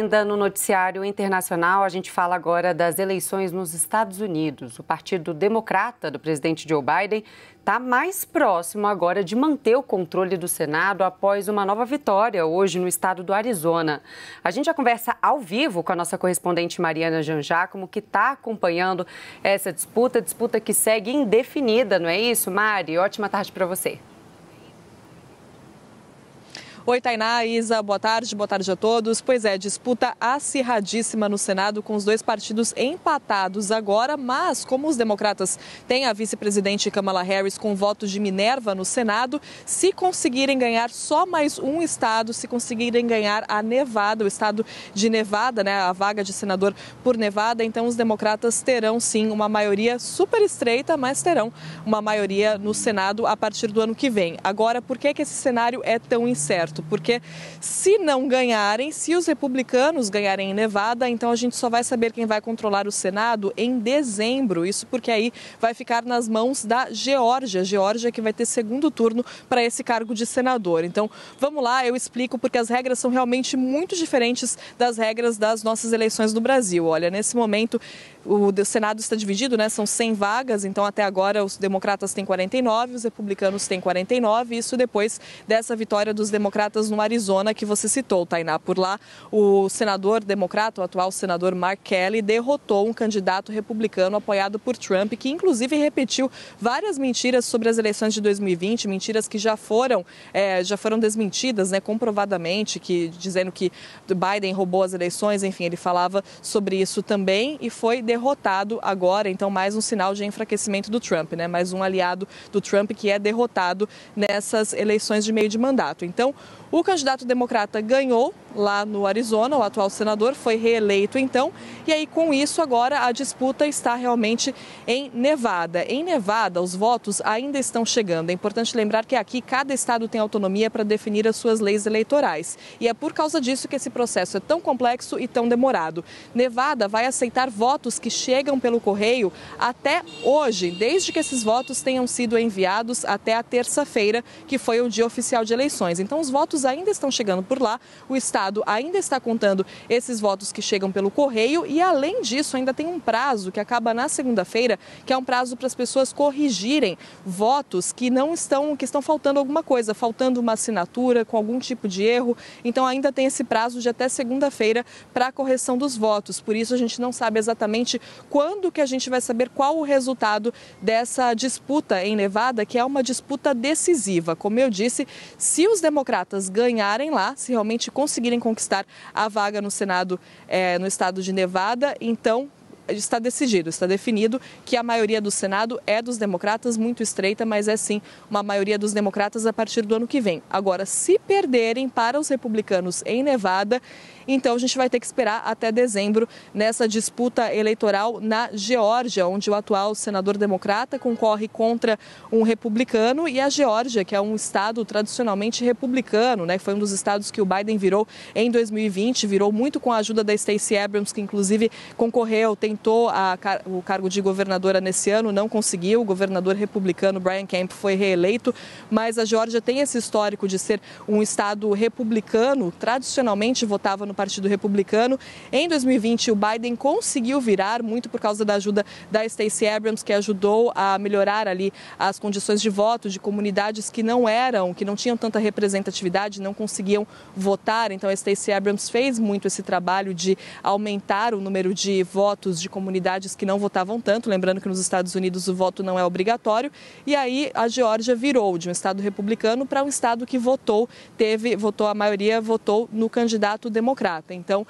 ainda no noticiário internacional, a gente fala agora das eleições nos Estados Unidos. O Partido Democrata do presidente Joe Biden está mais próximo agora de manter o controle do Senado após uma nova vitória hoje no estado do Arizona. A gente já conversa ao vivo com a nossa correspondente Mariana Jangiacomo, que está acompanhando essa disputa que segue indefinida, não é isso, Mari? Ótima tarde para você. Oi, Tainá, Isa, boa tarde a todos. Pois é, disputa acirradíssima no Senado, com os dois partidos empatados agora, mas como os democratas têm a vice-presidente Kamala Harris com votos de Minerva no Senado, se conseguirem ganhar só mais um estado, se conseguirem ganhar a Nevada, o estado de Nevada, né, a vaga de senador por Nevada, então os democratas terão sim uma maioria super estreita, mas terão uma maioria no Senado a partir do ano que vem. Agora, por que esse cenário é tão incerto? Porque se não ganharem, se os republicanos ganharem em Nevada, então a gente só vai saber quem vai controlar o Senado em dezembro. Isso porque aí vai ficar nas mãos da Geórgia. Geórgia que vai ter segundo turno para esse cargo de senador. Então, vamos lá, eu explico porque as regras são realmente muito diferentes das regras das nossas eleições do Brasil. Olha, nesse momento o Senado está dividido, né? São 100 vagas, então até agora os democratas têm 49, os republicanos têm 49, isso depois dessa vitória dos democratas no Arizona que você citou, Tainá. Por lá, o senador democrata, o atual senador Mark Kelly, derrotou um candidato republicano apoiado por Trump, que inclusive repetiu várias mentiras sobre as eleições de 2020, mentiras que já foram desmentidas, né, comprovadamente, dizendo que Biden roubou as eleições, enfim, ele falava sobre isso também e foi derrotado agora, então mais um sinal de enfraquecimento do Trump, né? Mais um aliado do Trump que é derrotado nessas eleições de meio de mandato. Então, o candidato democrata ganhou lá no Arizona, o atual senador foi reeleito então, e aí com isso agora a disputa está realmente em Nevada. Em Nevada, os votos ainda estão chegando. É importante lembrar que aqui cada estado tem autonomia para definir as suas leis eleitorais. E é por causa disso que esse processo é tão complexo e tão demorado. Nevada vai aceitar votos que chegam pelo correio até hoje, desde que esses votos tenham sido enviados até a terça-feira, que foi o dia oficial de eleições. Então os votos ainda estão chegando por lá, o estado ainda está contando esses votos que chegam pelo correio e, além disso, ainda tem um prazo que acaba na segunda-feira, que é um prazo para as pessoas corrigirem votos que estão faltando alguma coisa, faltando uma assinatura com algum tipo de erro. Então ainda tem esse prazo de até segunda-feira para a correção dos votos. Por isso a gente não sabe exatamente quando que a gente vai saber qual o resultado dessa disputa em Nevada, que é uma disputa decisiva. Como eu disse, se os democratas ganharem lá, se realmente conseguirem conquistar a vaga no Senado, no estado de Nevada, então está decidido, está definido que a maioria do Senado é dos democratas, muito estreita, mas é sim uma maioria dos democratas a partir do ano que vem. Agora, se perderem para os republicanos em Nevada, então a gente vai ter que esperar até dezembro nessa disputa eleitoral na Geórgia, onde o atual senador democrata concorre contra um republicano, e a Geórgia, que é um estado tradicionalmente republicano, né? Foi um dos estados que o Biden virou em 2020, virou muito com a ajuda da Stacey Abrams, que inclusive concorreu, tentou o cargo de governadora nesse ano, não conseguiu. O governador republicano Brian Kemp foi reeleito, mas a Geórgia tem esse histórico de ser um estado republicano, tradicionalmente votava no Partido Republicano. Em 2020, o Biden conseguiu virar, muito por causa da ajuda da Stacey Abrams, que ajudou a melhorar ali as condições de voto de comunidades que não tinham tanta representatividade, não conseguiam votar. Então a Stacey Abrams fez muito esse trabalho de aumentar o número de votos de comunidades que não votavam tanto, lembrando que nos Estados Unidos o voto não é obrigatório, e aí a Geórgia virou de um estado republicano para um estado que a maioria votou no candidato democrata. Então,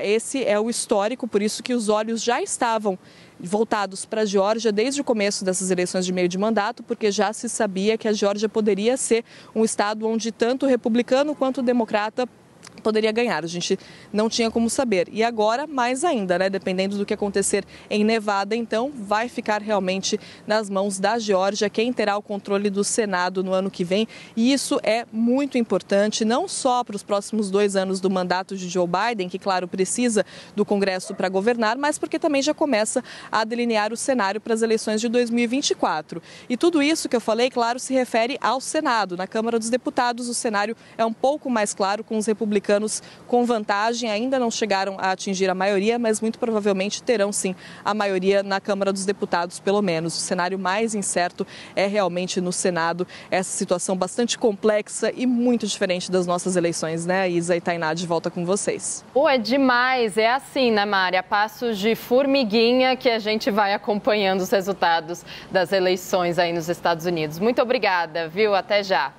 esse é o histórico, por isso que os olhos já estavam voltados para a Geórgia desde o começo dessas eleições de meio de mandato, porque já se sabia que a Geórgia poderia ser um estado onde tanto o republicano quanto o democrata poderia ganhar. A gente não tinha como saber. E agora, mais ainda, né? Dependendo do que acontecer em Nevada, então, vai ficar realmente nas mãos da Geórgia quem terá o controle do Senado no ano que vem. E isso é muito importante, não só para os próximos 2 anos do mandato de Joe Biden, que, claro, precisa do Congresso para governar, mas porque também já começa a delinear o cenário para as eleições de 2024. E tudo isso que eu falei, claro, se refere ao Senado. Na Câmara dos Deputados, o cenário é um pouco mais claro, com os republicanos republicanos com vantagem, ainda não chegaram a atingir a maioria, mas muito provavelmente terão sim a maioria na Câmara dos Deputados, pelo menos. O cenário mais incerto é realmente no Senado, essa situação bastante complexa e muito diferente das nossas eleições, né? Isa e Tainá, de volta com vocês. Pô, é demais, é assim, né, Mari? A passos de formiguinha que a gente vai acompanhando os resultados das eleições aí nos Estados Unidos. Muito obrigada, viu? Até já.